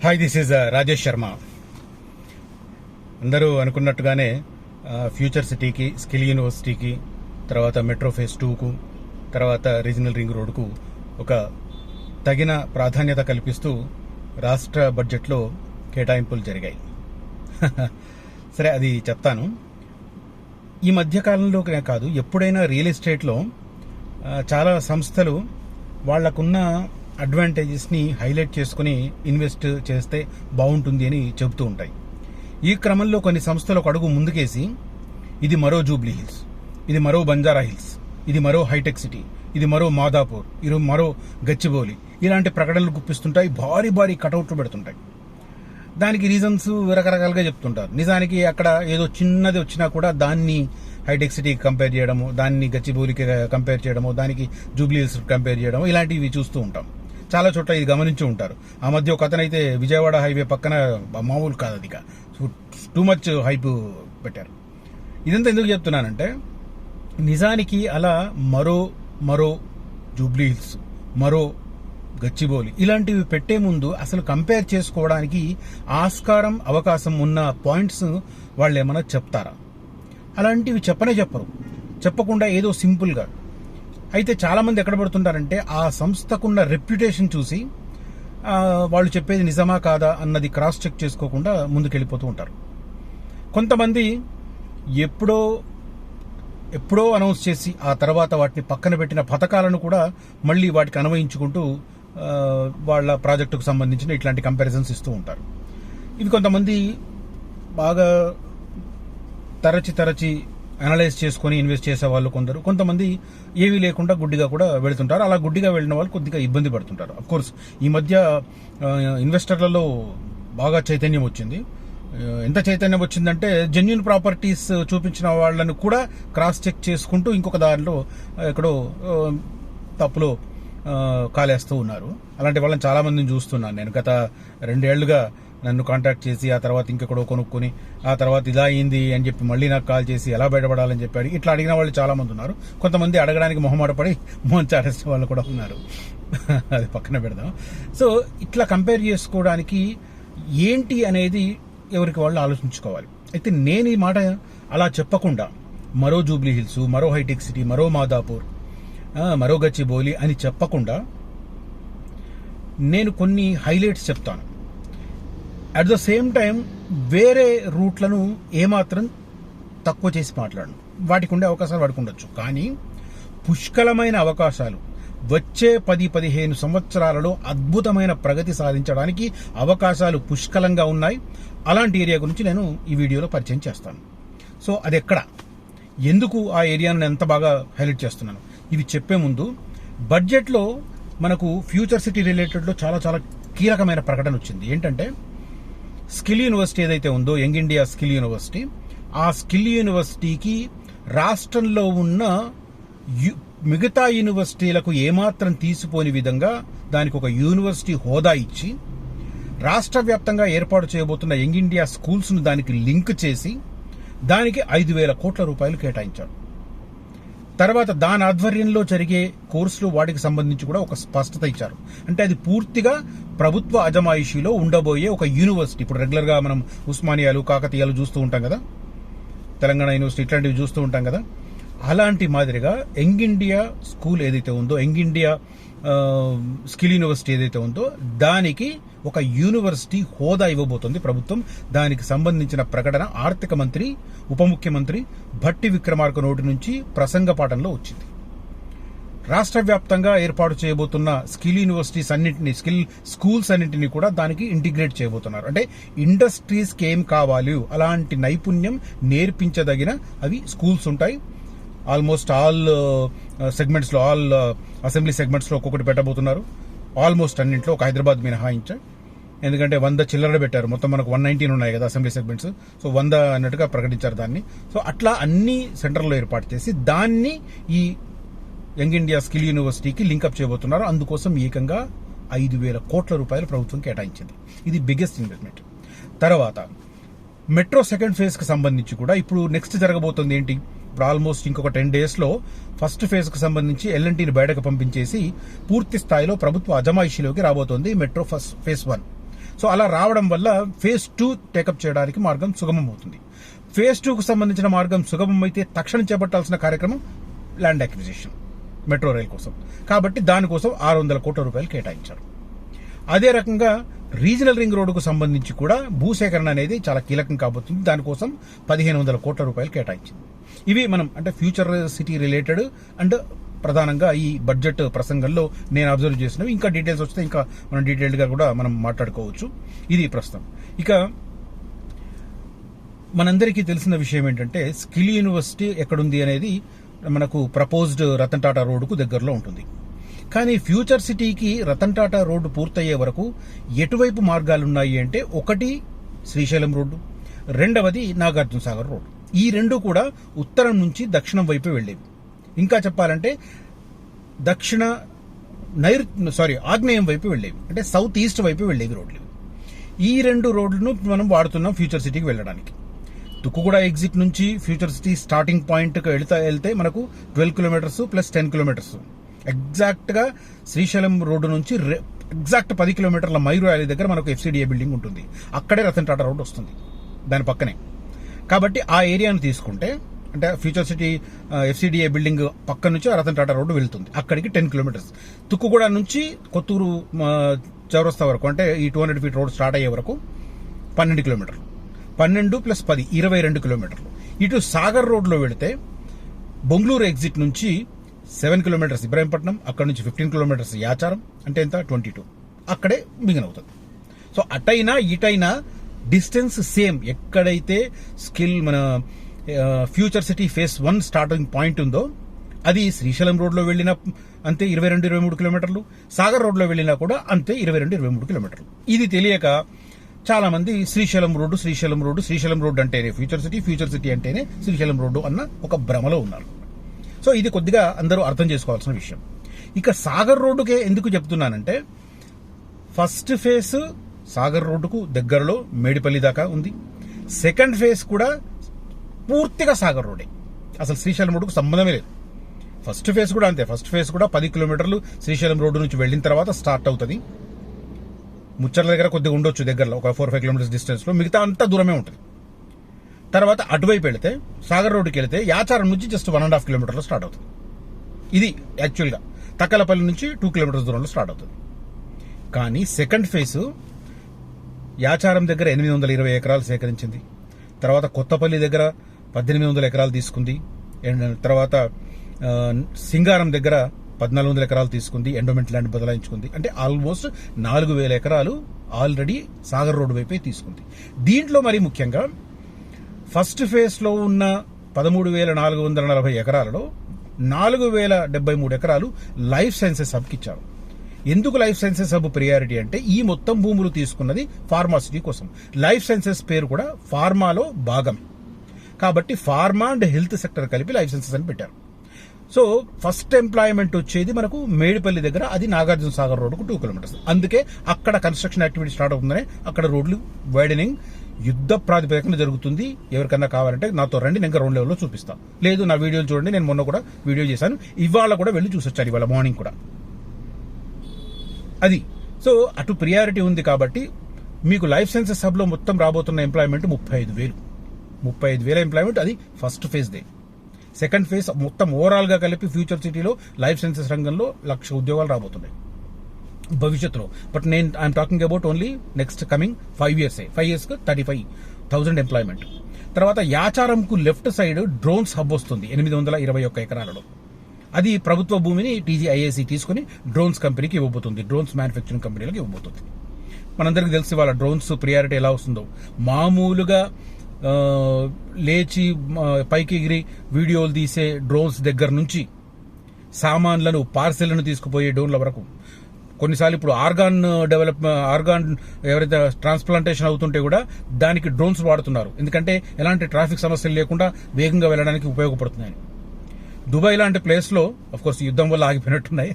Hi, this is Rajesh Sharma. అందరూ అనుకున్నట్టుగానే future సిటీకి, స్కిల్ యూనివర్సిటీకి, తర్వాత మెట్రో ఫేజ్ 2కు, తర్వాత రీజనల్ రింగ్ రోడ్కు ఒక తగిన ప్రాధాన్యత కల్పిస్తూ రాష్ట్ర బడ్జెట్లో కేటాయింపులు జరిగాయి. సరే, అది చెప్తాను. ఈ మధ్యకాలంలోనే కాదు, ఎప్పుడైనా రియల్ ఎస్టేట్లో చాలా సంస్థలు వాళ్లకున్న అడ్వాంటేజెస్ని హైలైట్ చేసుకుని ఇన్వెస్ట్ చేస్తే బాగుంటుంది అని చెబుతూ ఉంటాయి. ఈ క్రమంలో కొన్ని సంస్థలు ఒక అడుగు ముందుకేసి ఇది మరో జూబ్లీ హిల్స్, ఇది మరో బంజారా హిల్స్, ఇది మరో హైటెక్ సిటీ, ఇది మరో మాదాపూర్, ఇది మరో గచ్చిబౌలి, ఇలాంటి ప్రకటనలు గుప్పిస్తుంటాయి. భారీ భారీ కటౌట్లు పెడుతుంటాయి. దానికి రీజన్స్ రకరకాలుగా చెప్తుంటారు. నిజానికి అక్కడ ఏదో చిన్నది వచ్చినా కూడా దాన్ని హైటెక్ సిటీకి కంపేర్ చేయడము, దాన్ని గచ్చిబౌలికి కంపేర్ చేయడము, దానికి జూబ్లీ హిల్స్ కంపేర్ చేయడము, ఇలాంటివి చూస్తూ ఉంటాం. చాలా చోట్ల ఇది గమనించి ఉంటారు. ఆ మధ్య ఒక అతనైతే విజయవాడ హైవే పక్కన మామూలు కాదు, అది టూ మచ్ హైప్ పెట్టారు. ఇదంతా ఎందుకు చెప్తున్నానంటే, నిజానికి అలా మరో జూబ్లీ హిల్స్, మరో గచ్చిబౌలి ఇలాంటివి పెట్టే ముందు అసలు కంపేర్ చేసుకోవడానికి ఆస్కారం, అవకాశం ఉన్న పాయింట్స్ వాళ్ళు ఏమైనా చెప్తారా? అలాంటివి చెప్పరు. చెప్పకుండా ఏదో సింపుల్గా. అయితే చాలా మంది ఎక్కడ పడుతుంటారంటే, ఆ సంస్థకున్న రెప్యుటేషన్ చూసి వాళ్ళు చెప్పేది నిజమా కాదా అన్నది క్రాస్ చెక్ చేసుకోకుండా ముందుకెళ్ళిపోతూ ఉంటారు. కొంతమంది ఎప్పుడో అనౌన్స్ చేసి ఆ తర్వాత వాటిని పక్కన పెట్టిన పథకాలను కూడా మళ్ళీ వాటికి అన్వయించుకుంటూ వాళ్ళ ప్రాజెక్టుకు సంబంధించిన ఇట్లాంటి కంపారిజన్స్ ఇస్తూ ఉంటారు. ఇవి కొంతమంది బాగా తరచి అనలైజ్ చేసుకుని ఇన్వెస్ట్ చేసే వాళ్ళు కొంతమంది ఏమీ లేకుండా గుడ్డిగా కూడా వెళుతుంటారు. అలా గుడ్డిగా వెళ్ళిన వాళ్ళు కొద్దిగా ఇబ్బంది పడుతుంటారు. అఫ్కోర్స్ ఈ మధ్య ఇన్వెస్టర్లలో బాగా చైతన్యం వచ్చింది. ఎంత చైతన్యం వచ్చిందంటే, జెన్యూన్ ప్రాపర్టీస్ చూపించిన వాళ్ళను కూడా క్రాస్ చెక్ చేసుకుంటూ ఇంకొక దారిలో ఎక్కడో తప్పులో కాలేస్తూ ఉన్నారు. అలాంటి వాళ్ళని చాలా మందిని చూస్తున్నాను నేను. గత 2 ఏళ్లుగా నన్ను కాంటాక్ట్ చేసి ఆ తర్వాత ఇంకెక్కడో కొనుక్కొని ఆ తర్వాత ఇలా అయింది అని చెప్పి మళ్ళీ నాకు కాల్ చేసి ఎలా బయటపడాలని చెప్పాడు. ఇట్లా అడిగిన వాళ్ళు చాలా మంది ఉన్నారు. కొంతమంది అడగడానికి మొహమాటపడి మోంచారేసిన వాళ్ళు కూడా ఉన్నారు. అది పక్కన పెడదాం. సో ఇట్లా కంపేర్ చేసుకోవడానికి ఏంటి అనేది ఎవరికి వాళ్ళు ఆలోచించుకోవాలి. అయితే నేను ఈ మాట అలా చెప్పకుండా మరో జూబ్లీ హిల్స్, మరో హైటెక్ సిటీ, మరో మాదాపూర్, మరో గచ్చిబౌలి అని చెప్పకుండా నేను కొన్ని హైలైట్స్ చెప్తాను. అట్ ద సేమ్ టైం వేరే రూట్లను ఏమాత్రం తక్కువ చేసి మాట్లాడను. వాటికి ఉండే అవకాశాలు వాడికి ఉండొచ్చు, కానీ పుష్కలమైన అవకాశాలు వచ్చే 10-15 సంవత్సరాలలో అద్భుతమైన ప్రగతి సాధించడానికి అవకాశాలు పుష్కలంగా ఉన్నాయి. అలాంటి ఏరియా గురించి నేను ఈ వీడియోలో పరిచయం చేస్తాను. సో అది ఎక్కడ, ఎందుకు ఆ ఏరియాను ఎంత బాగా హైలైట్ చేస్తున్నాను, ఇవి చెప్పే ముందు బడ్జెట్లో మనకు ఫ్యూచర్ సిటీ రిలేటెడ్లో చాలా చాలా కీలకమైన ప్రకటన వచ్చింది. ఏంటంటే, స్కిల్ యూనివర్సిటీ ఏదైతే ఉందో, యంగ్ ఇండియా స్కిల్ యూనివర్సిటీ, ఆ స్కిల్ యూనివర్సిటీకి రాష్ట్రంలో ఉన్న మిగతా యూనివర్సిటీలకు ఏమాత్రం తీసిపోని విధంగా దానికి ఒక యూనివర్సిటీ హోదా ఇచ్చి, రాష్ట్ర వ్యాప్తంగా ఏర్పాటు చేయబోతున్న యంగ్ ఇండియా స్కూల్స్ ను దానికి లింక్ చేసి దానికి 5,000 కోట్ల రూపాయలు కేటాయించారు. తర్వాత దాని ఆధ్వర్యంలో జరిగే కోర్సులు, వాటికి సంబంధించి కూడా ఒక స్పష్టత ఇచ్చారు. అంటే అది పూర్తిగా ప్రభుత్వ అజమాయిషీలో ఉండబోయే ఒక యూనివర్సిటీ. ఇప్పుడు రెగ్యులర్ గా మనం ఉస్మానియాలు, కాకతీయాలు చూస్తూ ఉంటాం కదా, తెలంగాణ యూనివర్సిటీ ఇట్లాంటివి చూస్తూ ఉంటాం కదా. అలాంటి మాదిరిగా యంగ్ ఇండియా స్కూల్ ఏదైతే ఉందో, యంగ్ ఇండియా స్కిల్ యూనివర్సిటీ ఏదైతే ఉందో, దానికి ఒక యూనివర్సిటీ హోదా ఇవ్వబోతోంది ప్రభుత్వం. దానికి సంబంధించిన ప్రకటన ఆర్థిక మంత్రి, ఉప ముఖ్యమంత్రి భట్టి విక్రమార్క నోటి నుంచి ప్రసంగ పాఠంలో వచ్చింది. రాష్ట్ర వ్యాప్తంగా ఏర్పాటు చేయబోతున్న స్కిల్ యూనివర్సిటీస్ అన్నింటినీ, స్కూల్స్ అన్నింటినీ కూడా దానికి ఇంటిగ్రేట్ చేయబోతున్నారు. అంటే ఇండస్ట్రీస్కి ఏం కావాలి, అలాంటి నైపుణ్యం నేర్పించదగిన అవి స్కూల్స్ ఉంటాయి. ఆల్మోస్ట్ ఆల్ సెగ్మెంట్స్ లో, ఆల్ అసెంబ్లీ సెగ్మెంట్స్ లో ఒక్కొక్కటి పెట్టబోతున్నారు. ఆల్మోస్ట్ అన్నింటిలో, ఒక హైదరాబాద్ మినహాయించాయి. ఎందుకంటే 100 చిల్లర పెట్టారు. మొత్తం మనకు 119 ఉన్నాయి కదా అసెంబ్లీ సెగ్మెంట్స్. సో 100 అన్నట్టుగా ప్రకటించారు దాన్ని. సో అట్లా అన్ని సెంటర్లో ఏర్పాటు చేసి దాన్ని ఈ యంగ్ ఇండియా స్కిల్ యూనివర్సిటీకి లింకప్ చేయబోతున్నారు. అందుకోసం ఏకంగా 5,000 కోట్ల రూపాయలు ప్రభుత్వం కేటాయించింది. ఇది బిగ్గెస్ట్ ఇన్వెస్ట్మెంట్. తర్వాత మెట్రో సెకండ్ ఫేజ్ కి సంబంధించి కూడా ఇప్పుడు నెక్స్ట్ జరగబోతుంది ఏంటి, ఇప్పుడు ఆల్మోస్ట్ ఇంకొక 10 days లో ఫస్ట్ ఫేజ్ కు సంబంధించి ఎల్ఎన్టీని బయటకు పంపించేసి పూర్తి స్థాయిలో ప్రభుత్వ అజమాయిషీలోకి రాబోతోంది మెట్రో ఫేజ్ 1. సో అలా రావడం వల్ల ఫేజ్ 2 టేకప్ చేయడానికి మార్గం సుగమం అవుతుంది. ఫేజ్ 2కు సంబంధించిన మార్గం సుగమం అయితే తక్షణం చేపట్టాల్సిన కార్యక్రమం ల్యాండ్ అక్విజిషన్ మెట్రో రైల్ కోసం. కాబట్టి దానికోసం 600 కోట్ల రూపాయలు కేటాయించారు. అదే రకంగా రీజనల్ రింగ్ రోడ్డుకు సంబంధించి కూడా భూసేకరణ అనేది చాలా కీలకం కాబోతుంది. దానికోసం 1500 కోట్ల రూపాయలు కేటాయించింది. ఇవి మనం అంటే ఫ్యూచర్ సిటీ రిలేటెడ్ అండ్ ప్రధానంగా ఈ బడ్జెట్ ప్రసంగంలో నేను అబ్జర్వ్ చేసినవి. ఇంకా డీటెయిల్స్ వస్తే ఇంకా మనం డీటెయిల్డ్గా కూడా మనం మాట్లాడుకోవచ్చు. ఇది ప్రస్తుతం. ఇక మనందరికీ తెలిసిన విషయం ఏంటంటే స్కిల్ యూనివర్సిటీ ఎక్కడుంది అనేది మనకు ప్రపోజ్డ్ రతన్ టాటా రోడ్డుకు దగ్గరలో ఉంటుంది. కానీ ఫ్యూచర్ సిటీకి రతన్ టాటా రోడ్డు పూర్తయ్యే వరకు ఎటువైపు మార్గాలున్నాయి అంటే ఒకటి శ్రీశైలం రోడ్డు, రెండవది నాగార్జున సాగర్ రోడ్డు. ఈ రెండు కూడా ఉత్తరం నుంచి దక్షిణం వైపు వెళ్ళేవి. ఇంకా చెప్పాలంటే ఆగ్నేయం వైపు వెళ్ళేవి, అంటే సౌత్ ఈస్ట్ వైపు వెళ్ళేవి రోడ్లు. ఈ రెండు రోడ్లను మనం వాడుతున్నాం ఫ్యూచర్ సిటీకి వెళ్ళడానికి. తుక్కుగూడ ఎగ్జిట్ నుంచి ఫ్యూచర్ సిటీ స్టార్టింగ్ పాయింట్కి వెళ్తే మనకు 12 కిలోమీటర్స్ ప్లస్ 10 కిలోమీటర్స్. ఎగ్జాక్ట్గా శ్రీశైలం రోడ్డు నుంచి ఎగ్జాక్ట్ 10 కిలోమీటర్ల మైరు వ్యాలీ దగ్గర మనకు FCDA బిల్డింగ్ ఉంటుంది. అక్కడే రతన్ టాటా రోడ్ వస్తుంది, దాని పక్కనే. కాబట్టి ఆ ఏరియాను తీసుకుంటే అంటే ఫ్యూచర్ సిటీ FCDA బిల్డింగ్ పక్క నుంచి రతన్ టాటా రోడ్డు వెళ్తుంది. అక్కడికి 10 కిలోమీటర్స్. తుక్కుగూడ నుంచి కొత్తూరు చౌరస్తా వరకు అంటే ఈ 200 ఫీట్ రోడ్ స్టార్ట్ అయ్యే వరకు 12 కిలోమీటర్లు. 12 ప్లస్ 10 22 కిలోమీటర్లు. ఇటు సాగర్ రోడ్లో వెళితే బొంగళూరు ఎగ్జిట్ నుంచి 7 కిలోమీటర్స్ ఇబ్రాహీంపట్నం, అక్కడ నుంచి 15 కిలోమీటర్స్ యాచారం, అంటే ఎంత 22. అక్కడే బిగిన్ అవుతుంది. సో అటైనా ఇటైనా డిస్టెన్స్ సేమ్. ఎక్కడైతే మన future city phase 1 starting point ఉందో అది శ్రీశైలం రోడ్లో వెళ్ళినా అంతే 22-23 కిలోమీటర్లు, సాగర్ రోడ్లో వెళ్ళినా కూడా అంతే 22-23 కిలోమీటర్లు. ఇది తెలియక చాలా మంది శ్రీశైలం రోడ్డు అంటేనే ఫ్యూచర్ సిటీ అంటేనే శ్రీశైలం రోడ్డు అన్న ఒక భ్రమలో ఉన్నారు. సో ఇది కొద్దిగా అందరూ అర్థం చేసుకోవాల్సిన విషయం. ఇక సాగర్ రోడ్డుకే ఎందుకు చెప్తున్నానంటే ఫస్ట్ ఫేజ్ సాగర్ రోడ్డుకు దగ్గరలో మేడిపల్లి దాకా ఉంది. సెకండ్ ఫేజ్ కూడా పూర్తిగా సాగర్ రోడ్డే, అసలు శ్రీశైలం రోడ్డుకు సంబంధమే లేదు. ఫస్ట్ ఫేజ్ కూడా అంతే. ఫస్ట్ ఫేజ్ కూడా 10 కిలోమీటర్లు శ్రీశైలం రోడ్డు నుంచి వెళ్ళిన తర్వాత స్టార్ట్ అవుతుంది. ముచ్చర్ల దగ్గర కొద్దిగా ఉండొచ్చు దగ్గరలో, ఒక 4-5 కిలోమీటర్స్ డిస్టెన్స్ లో, మిగతా అంతా దూరమే ఉంటుంది. తర్వాత అటువైపు వెళితే సాగర్ రోడ్డుకి వెళితే యాచారం నుంచి జస్ట్ 1.5 కిలోమీటర్లో స్టార్ట్ అవుతుంది. ఇది యాక్చువల్గా తక్కలపల్లి నుంచి 2 కిలోమీటర్స్ దూరంలో స్టార్ట్ అవుతుంది. కానీ సెకండ్ ఫేజ్ యాచారం దగ్గర 820 ఎకరాలు సేకరించింది. తర్వాత కొత్తపల్లి దగ్గర 1800 ఎకరాలు తీసుకుంది. తర్వాత సింగారం దగ్గర 1400 ఎకరాలు తీసుకుంది, ఎండోమెంట్ ల్యాండ్ బదలాయించుకుంది. అంటే ఆల్మోస్ట్ 4000 ఎకరాలు ఆల్రెడీ సాగర్ రోడ్డు వైపే తీసుకుంది. దీంట్లో మరి ముఖ్యంగా ఫస్ట్ ఫేజ్ లో ఉన్న 13,440 ఎకరాలలో 4,073 ఎకరాలు లైఫ్ సైన్సెస్ హబ్కి ఇచ్చారు. ఎందుకు లైఫ్ సైన్సెస్ హబ్ ప్రియారిటీ అంటే ఈ మొత్తం భూములు తీసుకున్నది ఫార్మాసిటీ కోసం. లైఫ్ సైన్సెస్ పేరు కూడా ఫార్మాలో భాగం కాబట్టి ఫార్మా అండ్ హెల్త్ సెక్టర్ కలిపి లైఫ్ సైన్సెస్ అని పెట్టారు. సో ఫస్ట్ ఎంప్లాయ్మెంట్ వచ్చేది మనకు మేడిపల్లి దగ్గర, అది నాగార్జున సాగర్ రోడ్డుకు 2 కిలోమీటర్స్. అందుకే అక్కడ కన్స్ట్రక్షన్ యాక్టివిటీ స్టార్ట్ అవుతుందని అక్కడ రోడ్లు వైడనింగ్ యుద్ధ ప్రాతిపదికన జరుగుతుంది. ఎవరికన్నా కావాలంటే నాతో రండి, నేను గ్రౌండ్ లెవెల్లో చూపిస్తాను. లేదు నా వీడియోలు చూడండి, నేను మొన్న కూడా వీడియో చేశాను, ఇవాళ కూడా వెళ్ళి చూసొచ్చాను, ఇవాళ మార్నింగ్ కూడా. అది సో అటు ప్రియారిటీ ఉంది కాబట్టి మీకు లైఫ్ సైన్సెస్ హబ్లో మొత్తం రాబోతున్న ఎంప్లాయ్మెంట్ 35,000 ఎంప్లాయ్మెంట్. అది first phase they. Second phase మొత్తం ఓవరాల్ గా కలిపి ఫ్యూచర్ సిటీలో లైఫ్ సైన్సెస్ రంగంలో 1,00,000 ఉద్యోగాలు రాబోతున్నాయి భవిష్యత్తులో. బట్ నేను I'm talking about only next coming 5 years. 5 years 35,000 employment. తర్వాత యాచారంకు లెఫ్ట్ సైడ్ డ్రోన్స్ హబ్ వస్తుంది 821 ఎకరాలలో. అది ప్రభుత్వ భూమిని TGIAC తీసుకుని డ్రోన్స్ కంపెనీకి ఇవ్వబోతుంది, డ్రోన్స్ మ్యానుఫ్యాక్చరింగ్ కంపెనీలకు ఇవ్వబోతుంది. మనందరికీ తెలిసి వాళ్ళ డ్రోన్స్ ప్రియారిటీ ఎలా వస్తుందో. మామూలుగా లేచి పైకి ఎగిరి వీడియోలు తీసే డ్రోన్స్ దగ్గర నుంచి సామాన్లను పార్సెల్లను తీసుకుపోయే డ్రోన్ల వరకు, కొన్నిసార్లు ఇప్పుడు ఆర్గాన్ ఎవరైతే ట్రాన్స్ప్లాంటేషన్ అవుతుంటే కూడా దానికి డ్రోన్స్ వాడుతున్నారు. ఎందుకంటే ఎలాంటి ట్రాఫిక్ సమస్యలు లేకుండా వేగంగా వెళ్ళడానికి ఉపయోగపడుతున్నాయి. దుబాయ్ లాంటి ప్లేస్ లో అఫ్ కోర్స్ యుద్ధం వల్ల ఆగిపోయినట్టున్నాయి.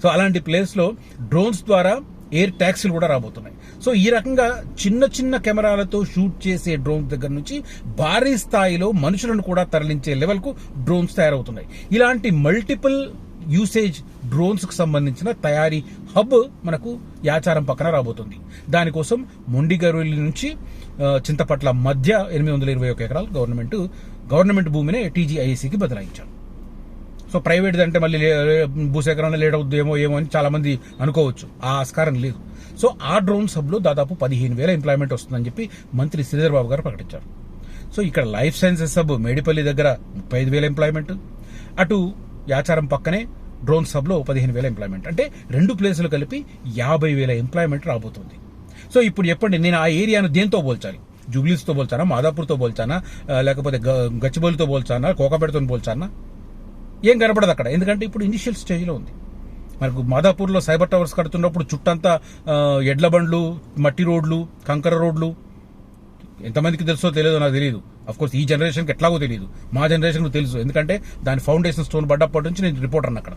సో అలాంటి ప్లేస్ లో డ్రోన్స్ ద్వారా ఎయిర్ ట్యాక్సీలు కూడా రాబోతున్నాయి. సో ఈ రకంగా చిన్న చిన్న కెమెరాలతో షూట్ చేసే డ్రోన్స్ దగ్గర నుంచి భారీ స్థాయిలో మనుషులను కూడా తరలించే లెవెల్ కు డ్రోన్స్ తయారవుతున్నాయి. ఇలాంటి మల్టిపుల్ యూసేజ్ డ్రోన్స్కి సంబంధించిన తయారీ హబ్ మనకు యాచారం పక్కన రాబోతుంది. దానికోసం మొండిగరులి నుంచి చింతపట్ల మధ్య 821 ఎకరాలు గవర్నమెంట్ భూమిని టీజీఐఏసీకి బదలాయించారు. సో ప్రైవేట్ అంటే మళ్ళీ భూసేకరణ లేట్ అవుద్దు ఏమో అని చాలా మంది అనుకోవచ్చు. ఆ ఆస్కారం లేదు. సో ఆ డ్రోన్స్ హబ్లో దాదాపు 15,000 ఎంప్లాయ్మెంట్ వస్తుందని చెప్పి మంత్రి శ్రీధర్ బాబు గారు ప్రకటించారు. సో ఇక్కడ లైఫ్ సైన్సెస్ హబ్ మేడిపల్లి దగ్గర 35,000 ఎంప్లాయ్మెంట్, అటు యాచారం పక్కనే డ్రోన్స్ హబ్లో 15,000 ఎంప్లాయ్మెంట్, అంటే 2 ప్లేసులు కలిపి 50,000 ఎంప్లాయ్మెంట్ రాబోతుంది. సో ఇప్పుడు చెప్పండి, నేను ఆ ఏరియాను దేంతో పోల్చాలి? జూబ్లీస్తో పోల్చానా, మాదాపూర్తో పోల్చానా, లేకపోతే గచ్చిబౌలితో పోల్చానా, కోకాపేటతో పోల్చానా? ఏం కనపడదు అక్కడ, ఎందుకంటే ఇప్పుడు ఇనిషియల్ స్టేజ్లో ఉంది. మనకు మాదాపూర్లో సైబర్ టవర్స్ కడుతున్నప్పుడు చుట్టంతా ఎడ్ల బండ్లు, మట్టి రోడ్లు, కంకర రోడ్లు. ఎంతమందికి తెలుసో తెలియదో నాకు తెలియదు. అఫ్కోర్స్ ఈ జనరేషన్కి ఎట్లాగో తెలియదు, మా జనరేషన్కి తెలుసు. ఎందుకంటే దాని ఫౌండేషన్ స్టోన్ పడ్డప్పటి నుంచి నేను రిపోర్టర్ అక్కడ.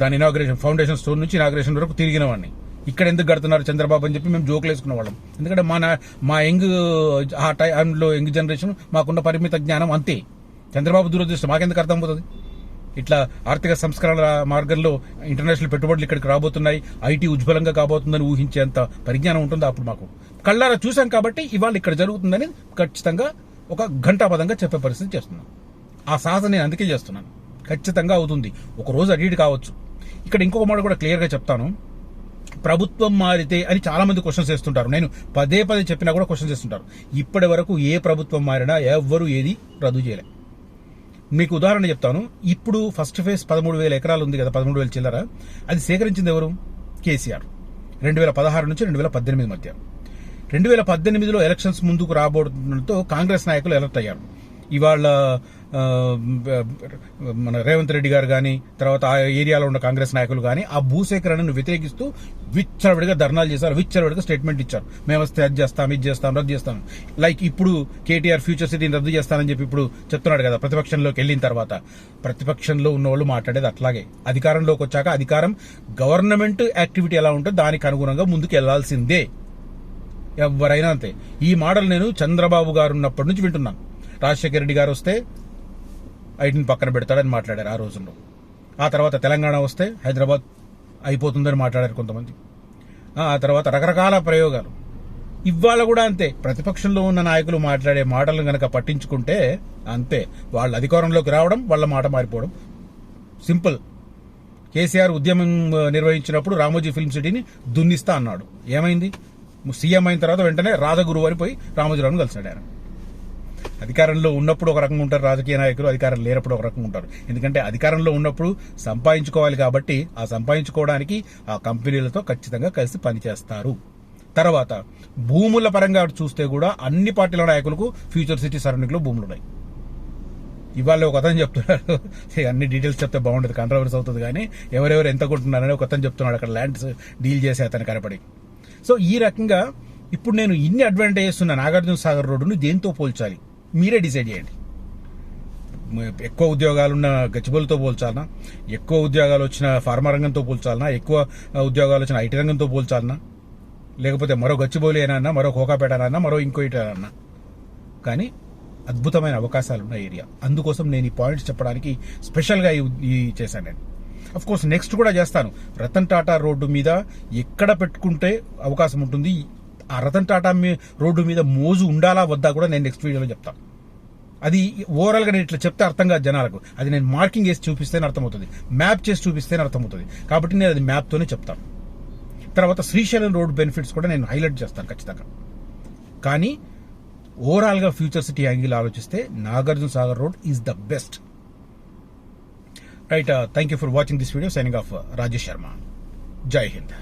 దాని ఫౌండేషన్ స్టోన్ నుంచి ఇనాగ్రేషన్ వరకు తిరిగిన వాడిని. ఇక్కడ ఎందుకు కడుతున్నారు చంద్రబాబు అని చెప్పి మేము జోకులు వేసుకునే వాళ్ళం. ఎందుకంటే మా ఆ టైంలో యంగ్ జనరేషన్ మాకున్న పరిమిత జ్ఞానం అంతే. చంద్రబాబు దురదృష్టం మాకెందుకు అర్థం అవుతుంది? ఇట్లా ఆర్థిక సంస్కరణల మార్గంలో ఇంటర్నేషనల్ పెట్టుబడులు ఇక్కడికి రాబోతున్నాయి, ఐటీ ఉజ్వలంగా కాబోతుందని ఊహించేంత పరిజ్ఞానం ఉంటుందా అప్పుడు మాకు? కళ్ళారా చూసాం కాబట్టి ఇవాళ ఇక్కడ జరుగుతుందని ఖచ్చితంగా ఒక ఘంటాపదంగా చెప్పే పరిస్థితి చేస్తున్నాను. ఆ సాధన నేను అందుకే చేస్తున్నాను. ఖచ్చితంగా అవుతుంది. ఒక రోజు అడిగి కావచ్చు. ఇక్కడ ఇంకొక మాట కూడా క్లియర్గా చెప్తాను. ప్రభుత్వం మారితే అని చాలా మంది క్వశ్చన్స్ చేస్తుంటారు. నేను పదే చెప్పినా కూడా క్వశ్చన్స్ చేస్తుంటారు. ఇప్పటి వరకు ఏ ప్రభుత్వం మారినా ఎవ్వరూ ఏది రద్దు చేయలే. మీకు ఉదాహరణ చెప్తాను. ఇప్పుడు ఫస్ట్ ఫేజ్ 13,000 ఎకరాలు ఉంది కదా, 13,000 చిల్లర. అది సేకరించింది ఎవరు? కేసీఆర్. 2016 నుంచి 2018 మధ్య. 2018లో ఎలక్షన్స్ ముందుకు రాబోతుండటంతో కాంగ్రెస్ నాయకులు ఎలర్ట్ అయ్యారు. ఇవాళ మన రేవంత్ రెడ్డి గారు కానీ, తర్వాత ఆ ఏరియాలో ఉన్న కాంగ్రెస్ నాయకులు కానీ ఆ భూసేకరణను వ్యతిరేకిస్తూ విచ్చలవిడిగా ధర్నాలు చేశారు, విచ్చలవిడిగా స్టేట్మెంట్ ఇచ్చారు. మేము వస్తే అది చేస్తాం, ఇది చేస్తాం, రద్దు చేస్తాం. లైక్ ఇప్పుడు కేటీఆర్ ఫ్యూచర్ సిటీని రద్దు చేస్తానని చెప్పి ఇప్పుడు చెప్తున్నాడు కదా. ప్రతిపక్షంలోకి వెళ్ళిన తర్వాత ప్రతిపక్షంలో ఉన్న వాళ్ళు మాట్లాడేది అట్లాగే. అధికారంలోకి వచ్చాక అధికారం గవర్నమెంట్ యాక్టివిటీ ఎలా ఉంటుందో దానికి అనుగుణంగా ముందుకు వెళ్లాల్సిందే. ఎవరైనా అంతే. ఈ మోడల్ నేను చంద్రబాబు గారు ఉన్నప్పటి నుంచి వింటున్నాను. రాజశేఖర రెడ్డి గారు వస్తే ఐటీని పక్కన పెడతాడని మాట్లాడారు ఆ రోజుల్లో. ఆ తర్వాత తెలంగాణ వస్తే హైదరాబాద్ అయిపోతుందని మాట్లాడారు కొంతమంది. ఆ తర్వాత రకరకాల ప్రయోగాలు. ఇవాళ కూడా అంతే. ప్రతిపక్షంలో ఉన్న నాయకులు మాట్లాడే మాటలను గనక పట్టించుకుంటే అంతే. వాళ్ళ అధికారంలోకి రావడం, వాళ్ళ మాట మారిపోవడం. సింపుల్. కేసీఆర్ ఉద్యమం నిర్వహించినప్పుడు రామోజీ ఫిల్మ్ సిటీని దున్నిస్తా అన్నాడు. ఏమైంది? సీఎం అయిన తర్వాత వెంటనే రాజగురువు అని పోయి రామోజీరావును కలిసాడు ఆయన. అధికారంలో ఉన్నప్పుడు ఒక రకంగా ఉంటారు రాజకీయ నాయకులు, అధికారం లేనప్పుడు ఒక రకంగా ఉంటారు. ఎందుకంటే అధికారంలో ఉన్నప్పుడు సంపాదించుకోవాలి కాబట్టి ఆ సంపాదించుకోవడానికి ఆ కంపెనీలతో ఖచ్చితంగా కలిసి పనిచేస్తారు. తర్వాత భూముల పరంగా చూస్తే కూడా అన్ని పార్టీల నాయకులకు ఫ్యూచర్ సిటీ సరౌండింగ్ లో భూములు ఉన్నాయి. ఇవాళ ఒక అతను చెప్తున్నాడు, అన్ని డీటెయిల్స్ చెప్తే బాగుంటుంది, కాంట్రవర్సీ అవుతుంది, కానీ ఎవరెవరు ఎంత కొంటున్నారని ఒక అతను చెప్తున్నాడు అక్కడ ల్యాండ్స్ డీల్ చేసే అతను కనపడి. సో ఈ రకంగా ఇప్పుడు నేను ఇన్ని అడ్వాంటేజెస్ ఉన్న నాగార్జున సాగర్ రోడ్డును దేంతో పోల్చాలి? మీరే డిసైడ్ చేయండి. ఎక్కువ ఉద్యోగాలున్న గచ్చిబౌలితో పోల్చాలనా, ఎక్కువ ఉద్యోగాలు వచ్చిన ఫార్మా రంగంతో పోల్చాలనా, ఎక్కువ ఉద్యోగాలు వచ్చిన ఐటీ రంగంతో పోల్చాలనా, లేకపోతే మరో గచ్చిబౌలి అయినా, మరో కోకాపేట అయినా, మరో ఇంకో ఇటన్నా. కానీ అద్భుతమైన అవకాశాలు ఉన్న ఏరియా. అందుకోసం నేను ఈ పాయింట్స్ చెప్పడానికి స్పెషల్గా ఈ చేశాను నేను. అఫ్ కోర్స్ నెక్స్ట్ కూడా చేస్తాను. రతన్ టాటా రోడ్డు మీద ఎక్కడ పెట్టుకుంటే అవకాశం ఉంటుంది, ఆ రతన్ టాటా రోడ్డు మీద మోజు ఉండాలా వద్దా కూడా నేను నెక్స్ట్ వీడియోలో చెప్తాను. అది ఓవరాల్గా నేను ఇట్లా చెప్తే అర్థం కాదు జనాలకు. అది నేను మార్కింగ్ వేసి చూపిస్తేనే అర్థమవుతుంది, మ్యాప్ చేసి చూపిస్తేనే అర్థమవుతుంది. కాబట్టి నేను అది మ్యాప్తోనే చెప్తాను. తర్వాత శ్రీశైలం రోడ్ బెనిఫిట్స్ కూడా నేను హైలైట్ చేస్తాను ఖచ్చితంగా. కానీ ఓవరాల్గా ఫ్యూచర్ సిటీ యాంగిల్ ఆలోచిస్తే Nagarjuna Sagar road is the best. Right, thank you for watching this video. Signing off Rajesh Sharma. జై హింద్.